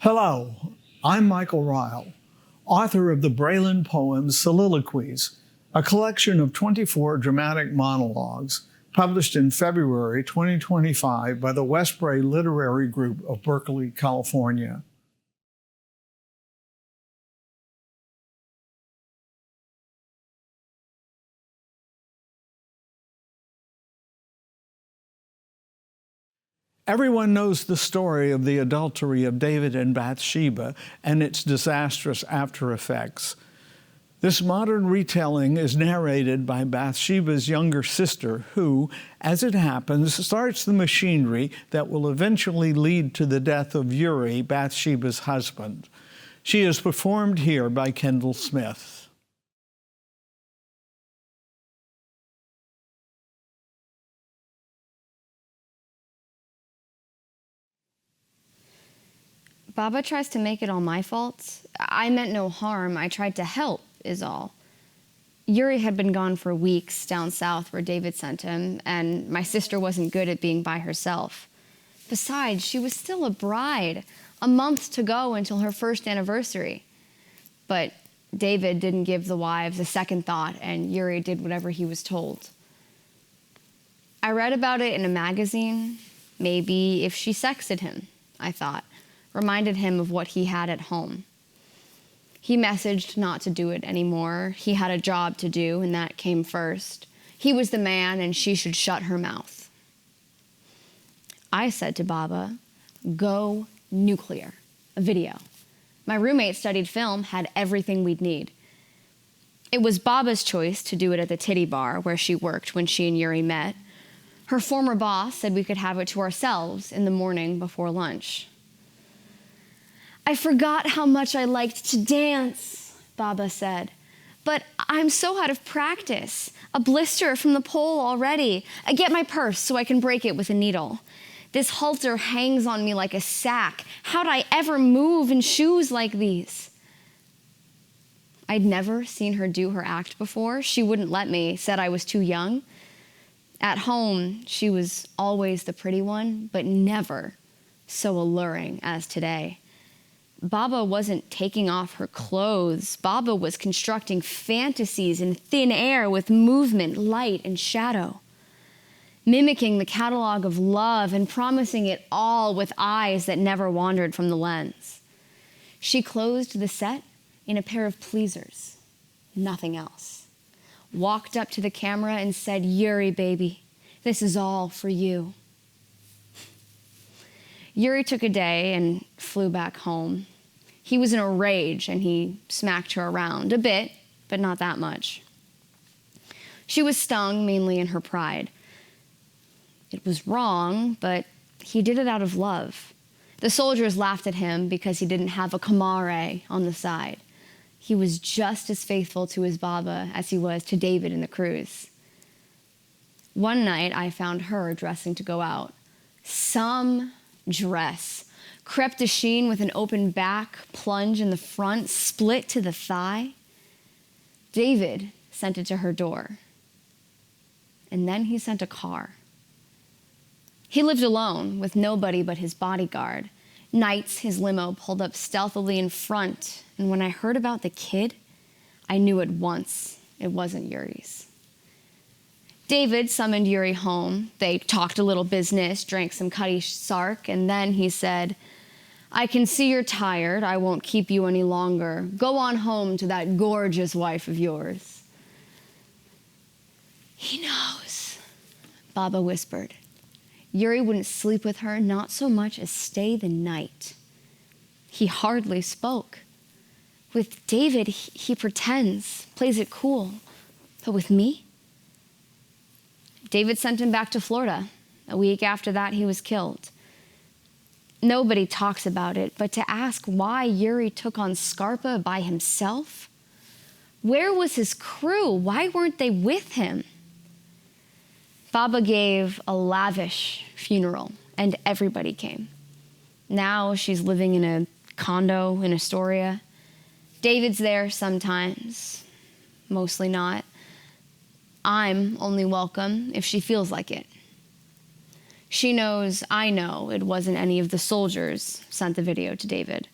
Hello, I'm Michael Ryle, author of the Braeland Poems, Soliloquies, a collection of 24 dramatic monologues published in February 2025 by the Westbrae Literary Group of Berkeley, California. Everyone knows the story of the adultery of David and Bathsheba and its disastrous after effects. This modern retelling is narrated by Bathsheba's younger sister, who, as it happens, starts the machinery that will eventually lead to the death of Uri, Bathsheba's husband. She is performed here by Kendall Smith. Baba tries to make it all my fault. I meant no harm. I tried to help, is all. Uri had been gone for weeks down south where David sent him, and my sister wasn't good at being by herself. Besides, she was still a bride, a month to go until her first anniversary. But David didn't give the wives a second thought, and Uri did whatever he was told. I read about it in a magazine. Maybe if she sexted him, I thought. Reminded him of what he had at home. He messaged not to do it anymore. He had a job to do, and that came first. He was the man, and she should shut her mouth. I said to Baba, go nuclear, a video. My roommate studied film, had everything we'd need. It was Baba's choice to do it at the titty bar where she worked when she and Uri met. Her former boss said we could have it to ourselves in the morning before lunch. I forgot how much I liked to dance, Baba said. But I'm so out of practice. A blister from the pole already. I get my purse so I can break it with a needle. This halter hangs on me like a sack. How'd I ever move in shoes like these? I'd never seen her do her act before. She wouldn't let me, said I was too young. At home, she was always the pretty one, but never so alluring as today. Baba wasn't taking off her clothes. Baba was constructing fantasies in thin air with movement, light, and shadow. Mimicking the catalog of love and promising it all with eyes that never wandered from the lens. She closed the set in a pair of pleasers, nothing else. Walked up to the camera and said, Uri, baby, this is all for you. Uri took a day and flew back home. He was in a rage and he smacked her around a bit, but not that much. She was stung mainly in her pride. It was wrong, but he did it out of love. The soldiers laughed at him because he didn't have a kamare on the side. He was just as faithful to his Baba as he was to David in the cruise. One night I found her dressing to go out. Some dress. Crepe de chine with an open back, plunge in the front, split to the thigh. David sent it to her door. And then he sent a car. He lived alone with nobody but his bodyguard. Nights, his limo pulled up stealthily in front, and when I heard about the kid, I knew at once it wasn't Uri's. David summoned Uri home. They talked a little business, drank some Cutty Sark, and then he said, I can see you're tired. I won't keep you any longer. Go on home to that gorgeous wife of yours. He knows, Baba whispered. Uri wouldn't sleep with her, not so much as stay the night. He hardly spoke. With David, he pretends, plays it cool. But with me? David sent him back to Florida. A week after that, he was killed. Nobody talks about it, but to ask why Uri took on Scarpa by himself? Where was his crew? Why weren't they with him? Baba gave a lavish funeral, and everybody came. Now she's living in a condo in Astoria. David's there sometimes, mostly not. I'm only welcome if she feels like it. She knows I know it wasn't any of the soldiers sent the video to David.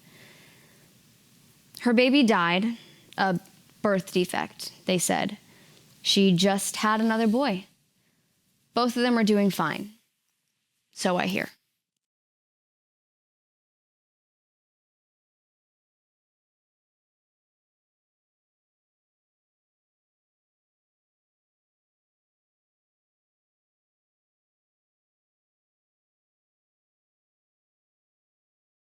Her baby died, a birth defect, they said. She just had another boy. Both of them are doing fine. So I hear.